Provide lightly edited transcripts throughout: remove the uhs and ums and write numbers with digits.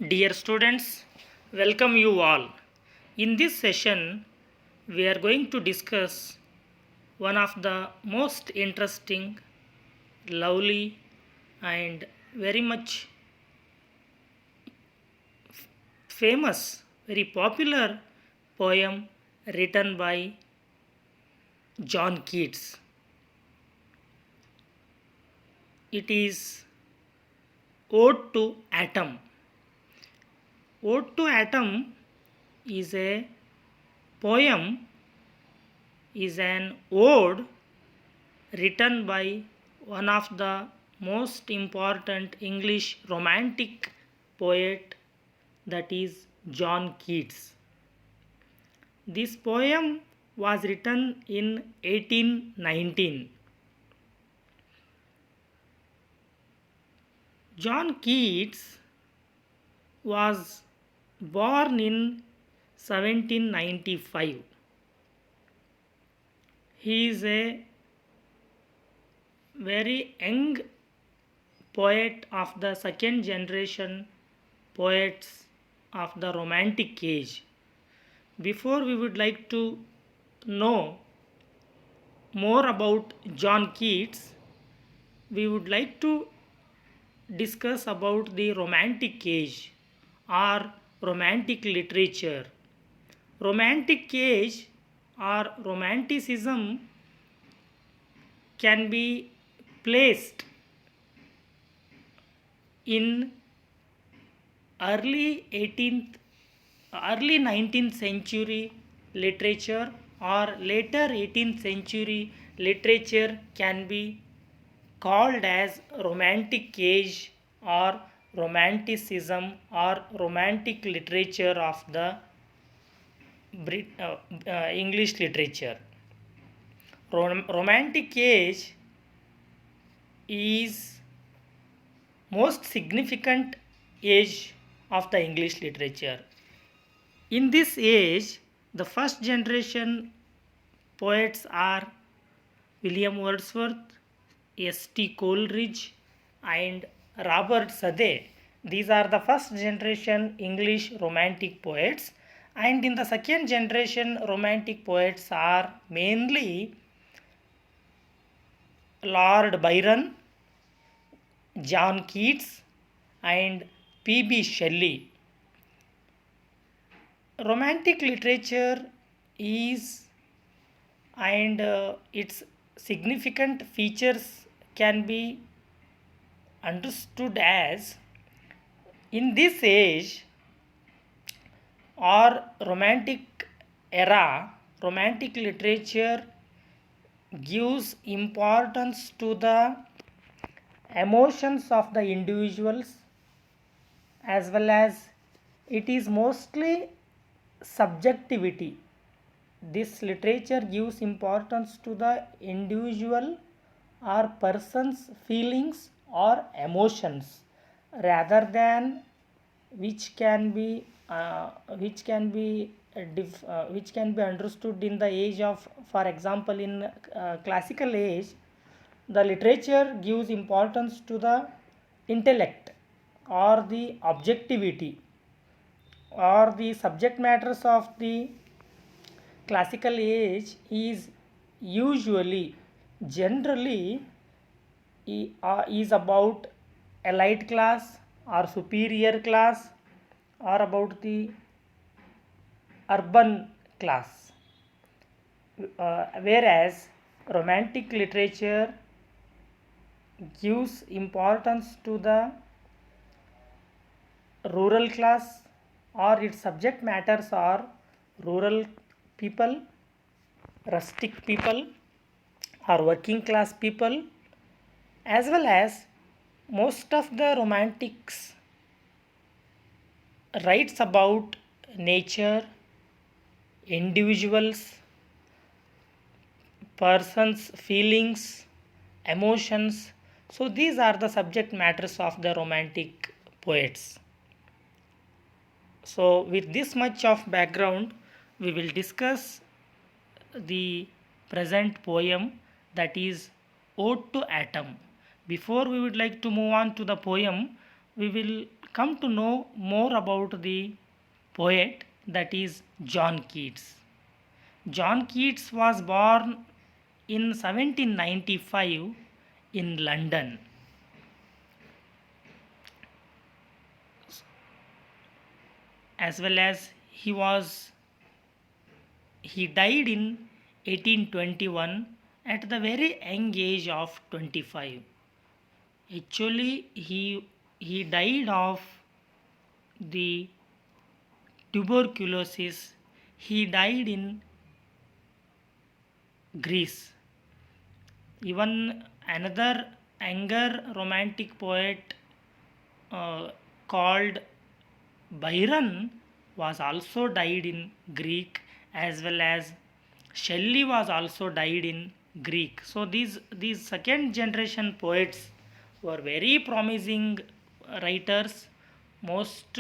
Dear students, welcome you all. In this session, we are going to discuss one of the most interesting, lovely, and very much famous, very popular poem written by John Keats. It is Ode to Autumn. Ode to Autumn is a poem, is an ode written by one of the most important English romantic poet, that is John Keats. This poem was written in 1819. John Keats was born in 1795. He is a very young poet of the second generation poets of the Romantic age. Before we would like to know more about John Keats, we would like to discuss about the Romantic age or Romantic literature. Romantic age or Romanticism can be placed in early 19th century literature, or later 18th century literature can be called as Romantic age or Romanticism or Romantic literature of the English literature. Romantic age is most significant age of the English literature. In this age, the first generation poets are William Wordsworth, S.T. Coleridge, and Robert Southey. These are the first generation English romantic poets, and in the second generation romantic poets are mainly Lord Byron, John Keats, and P.B. Shelley. Romantic literature is, and its significant features can be understood as, in this age or romantic era, romantic literature gives importance to the emotions of the individuals, as well as it is mostly subjectivity. This literature gives importance to the individual or person's feelings or emotions, rather than which can be which can be understood in the age of, for example, in classical age, the literature gives importance to the intellect or the objectivity or the subject matters of the classical age is usually, generally, is about elite class or superior class, or about the urban class, whereas romantic literature gives importance to the rural class, or its subject matters are rural people, rustic people, or working class people, as well as most of the romantics writes about nature, individuals, persons' feelings, emotions. So these are the subject matters of the romantic poets. So with this much of background, we will discuss the present poem, that is Ode to Autumn. Before we would like to move on to the poem, we will come to know more about the poet, that is John Keats. John Keats was born in 1795 in London, as well as he died in 1821 at the very young age of 25. Actually, he died of the tuberculosis. He died in Greece. Even another younger romantic poet called Byron was also died in Greek, as well as Shelley was also died in Greek. So these second generation poets were very promising writers. Most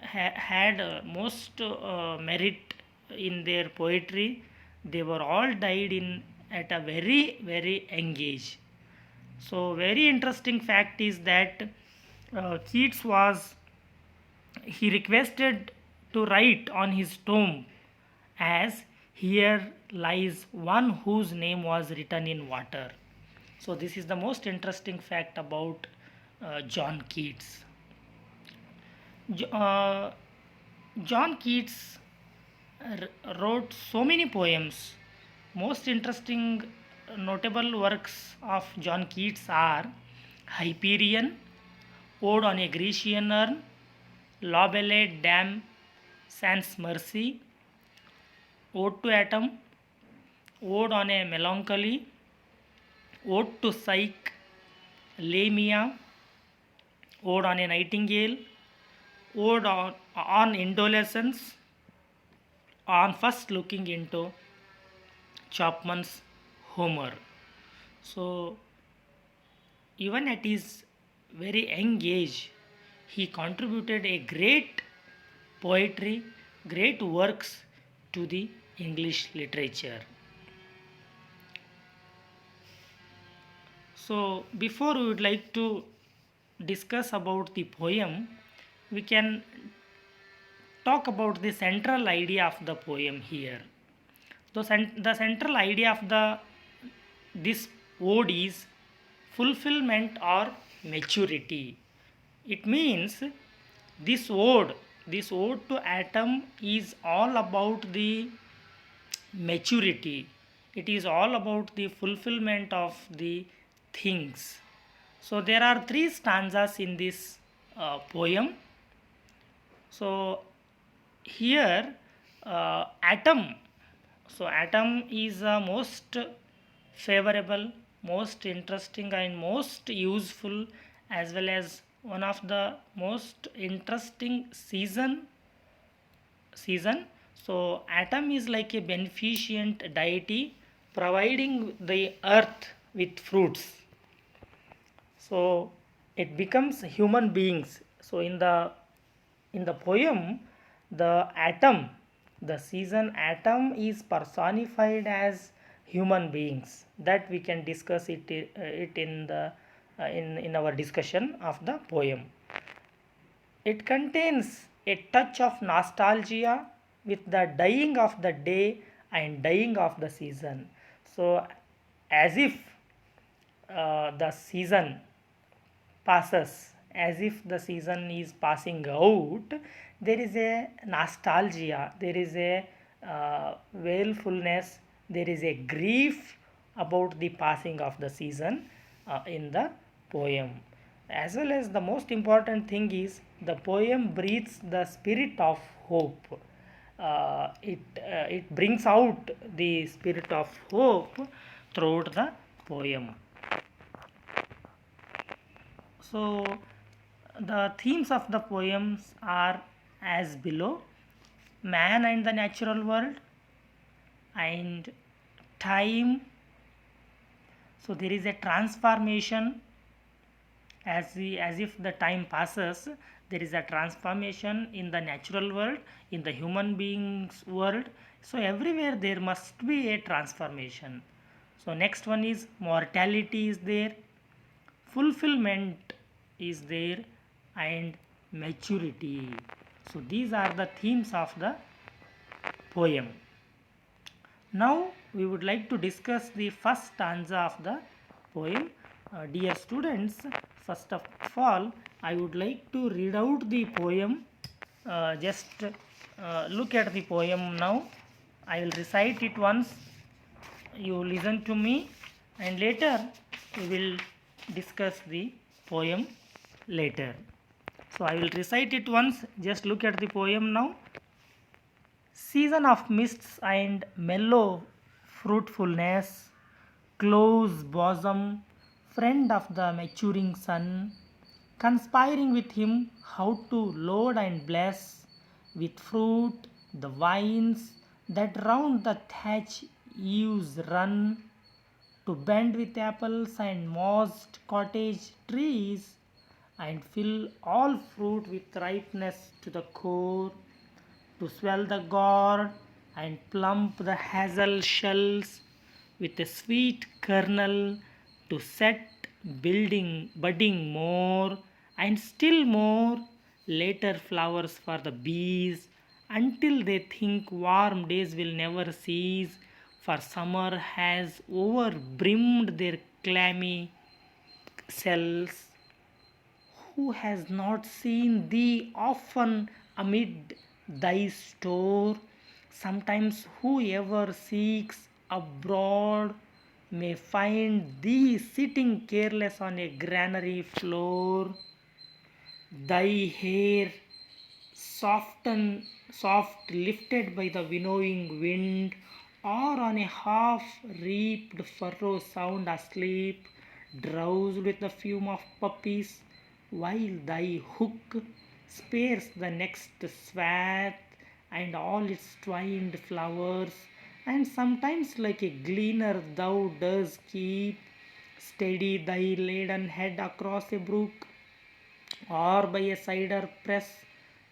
had most merit in their poetry. They were all died in at a very young age. So very interesting fact is that Keats was he requested to write on his tomb as here lies one whose name was written in water. So this is the most interesting fact about John Keats. J- uh, John Keats wrote so many poems. Most interesting notable works of John Keats are Hyperion, Ode on a Grecian Urn, La Belle Dame Sans Mercy, Ode to Autumn, Ode on a Melancholy, Ode to Psyche, Lamia, Ode on a Nightingale, Ode on Indolence, on first looking into Chapman's Homer. So, even at his very young age, he contributed a great poetry, great works to the English literature. So, before we would like to discuss about the poem, we can talk about the central idea of the poem here. The central idea of this ode is fulfillment or maturity. It means this ode, this ode to autumn is all about the maturity. It is all about the fulfillment of the things. So there are three stanzas in this poem. So here atom, so atom is the most favorable, most interesting and most useful, as well as one of the most interesting season. So atom is like a beneficent deity providing the earth with fruits. So it becomes human beings. So in the poem, the atom, the season atom is personified as human beings. That we can discuss it in the in our discussion of the poem. It contains a touch of nostalgia with the dying of the day and dying of the season. So, as if the season passes, as if the season is passing out, there is a nostalgia, there is a wailfulness, there is a grief about the passing of the season in the poem. As well as the most important thing is the poem breathes the spirit of hope. It brings out the spirit of hope throughout the poem. So the themes of the poems are as below: man and the natural world, and time. So there is a transformation as if the time passes. There is a transformation in the natural world, in the human beings world. So everywhere there must be a transformation. So next one is mortality is there, fulfillment is there, and maturity. So these are the themes of the poem. Now we would like to discuss the first stanza of the poem. Dear students, first of all, I would like to read out the poem. Just look at the poem now. I will recite it once. You listen to me, and later we will discuss the poem later. So I will recite it once. Just look at the poem now. Season of mists and mellow fruitfulness, close bosom, friend of the maturing sun, conspiring with him how to load and bless with fruit the vines that round the thatch eaves run, to bend with apples and mossed cottage trees, and fill all fruit with ripeness to the core, to swell the gourd and plump the hazel shells with a sweet kernel, to set budding more and still more later flowers for the bees, until they think warm days will never cease, for summer has overbrimmed their clammy cells. Who has not seen thee often amid thy store? Sometimes whoever seeks abroad may find thee sitting careless on a granary floor. Thy hair soft lifted by the winnowing wind, or on a half reaped furrow sound asleep, drowsed with the fume of poppies, while thy hook spares the next swath and all its twined flowers, and sometimes like a gleaner thou dost keep steady thy laden head across a brook, or by a cider press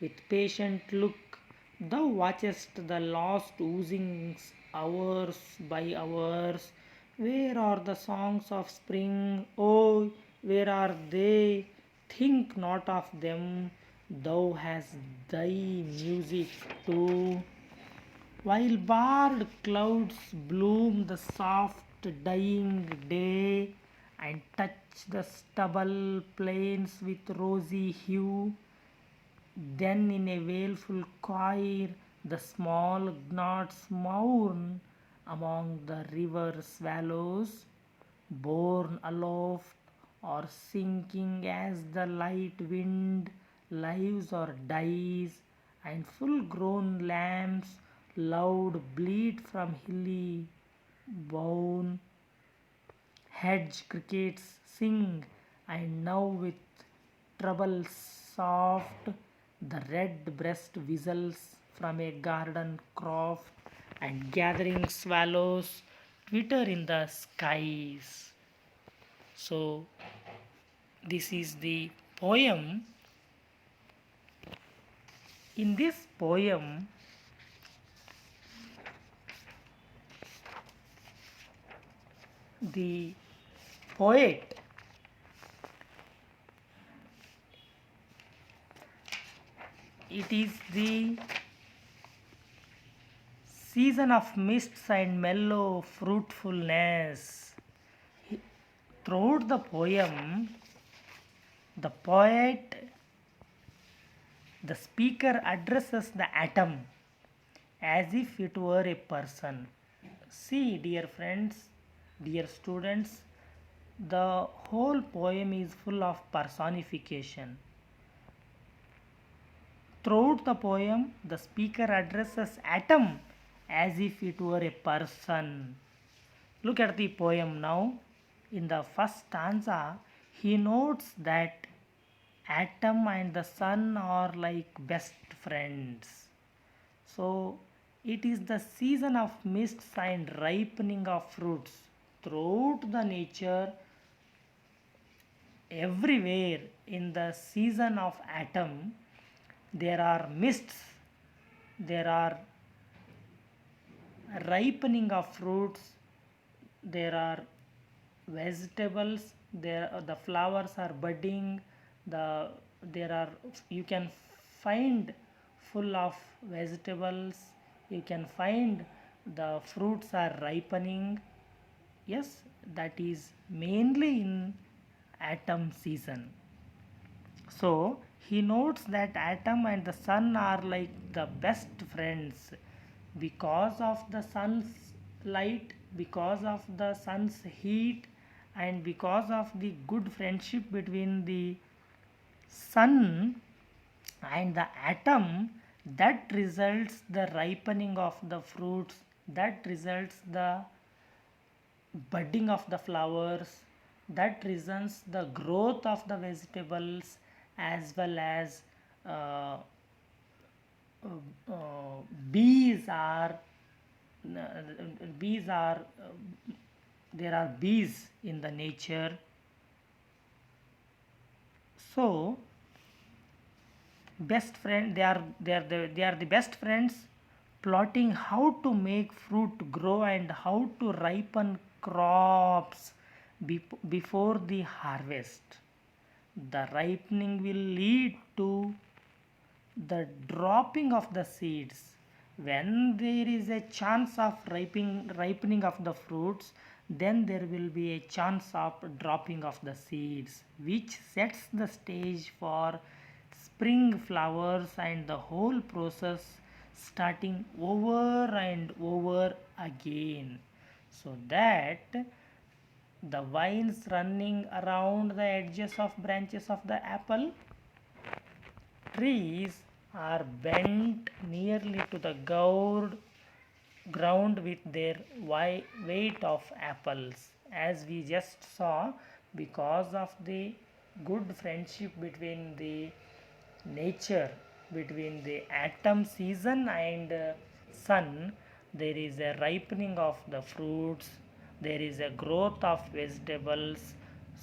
with patient look thou watchest the lost oozings hours by hours. Where are the songs of spring? Oh, where are they? Think not of them, thou hast thy music too. While barred clouds bloom the soft dying day, and touch the stubble plains with rosy hue, then in a wailful choir the small gnots mourn among the river swallows, borne aloft or sinking as the light wind lives or dies, and full grown lambs loud bleat from hilly bourne. Hedge crickets sing, and now with treble soft the red breast whistles from a garden croft, and gathering swallows twitter in the skies. So this is the poem. In this poem, the poet it is the season of mists and mellow fruitfulness. Throughout the poem, the poet, the speaker addresses the atom as if it were a person. See, dear friends, dear students, the whole poem is full of personification. Throughout the poem, the speaker addresses atom as if it were a person. Look at the poem now. In the first stanza, he notes that atom and the sun are like best friends. So it is the season of mists and ripening of fruits. Throughout the nature, everywhere in the season of autumn, there are mists, there are ripening of fruits, there are vegetables, there the flowers are budding, the there are, you can find full of vegetables, you can find the fruits are ripening. Yes, that is mainly in autumn season. So he notes that atom and the sun are like the best friends because of the sun's light, because of the sun's heat, and because of the good friendship between the sun and the atom, that results the ripening of the fruits, that results the budding of the flowers, that results the growth of the vegetables, as well as uh, uh, bees are bees are there are bees in the nature. So best friend, they are the best friends, plotting how to make fruit grow and how to ripen crops before the harvest. The ripening will lead to the dropping of the seeds. When there is a chance of ripening of the fruits, then there will be a chance of dropping of the seeds, which sets the stage for spring flowers and the whole process starting over and over again. So that the vines running around the edges of branches of the apple trees are bent nearly to the ground with their weight of apples, as we just saw. Because of the good friendship between the nature, between the autumn season and sun, there is a ripening of the fruits, there is a growth of vegetables.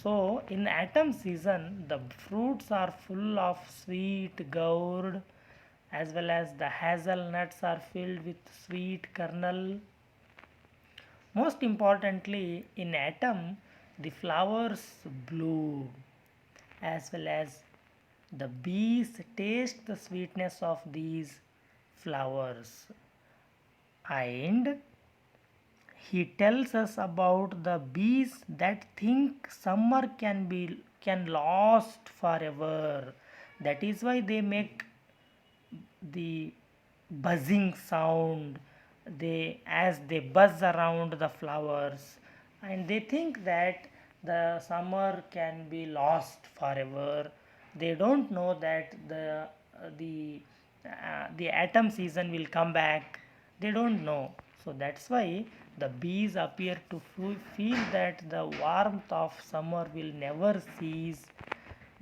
So in autumn season the fruits are full of sweet gourd, as well as the hazelnuts are filled with sweet kernel. Most importantly, in autumn the flowers bloom, as well as the bees taste the sweetness of these flowers. And he tells us about the bees that think summer can last forever. That is why they make the buzzing sound, they as they buzz around the flowers, and they think that the summer can be lost forever. They don't know that the autumn season will come back. They don't know. So that's why the bees appear to feel that the warmth of summer will never cease.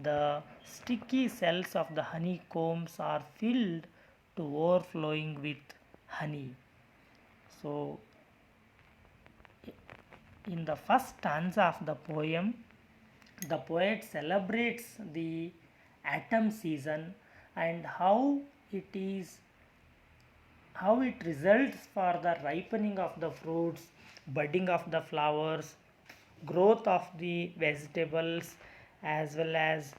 The sticky cells of the honeycombs are filled to overflowing with honey. So, in the first stanza of the poem, the poet celebrates the autumn season and how it results for the ripening of the fruits, budding of the flowers, growth of the vegetables, as well as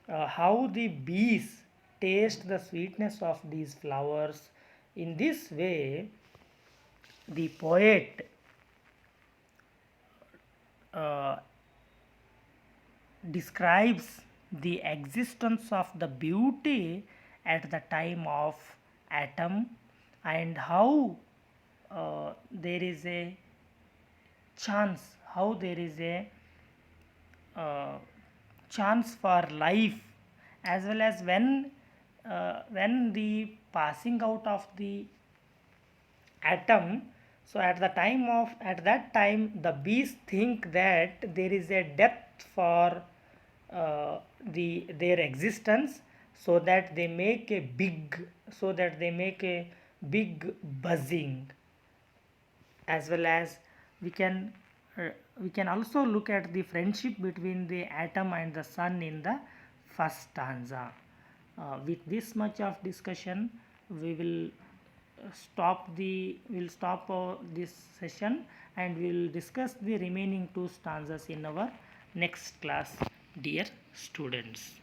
how the bees taste the sweetness of these flowers. In this way, the poet uh, describes the existence of the beauty at the time of autumn, and how there is a chance, how there is a uh, chance for life, as well as when the passing out of the atom. So at that time the bees think that there is a depth for their existence, so that they make a big buzzing. As well as we can uh, we can also look at the friendship between the atom and the sun in the first stanza. With this much of discussion, we will we'll stop this session, and we'll discuss the remaining two stanzas in our next class, dear students.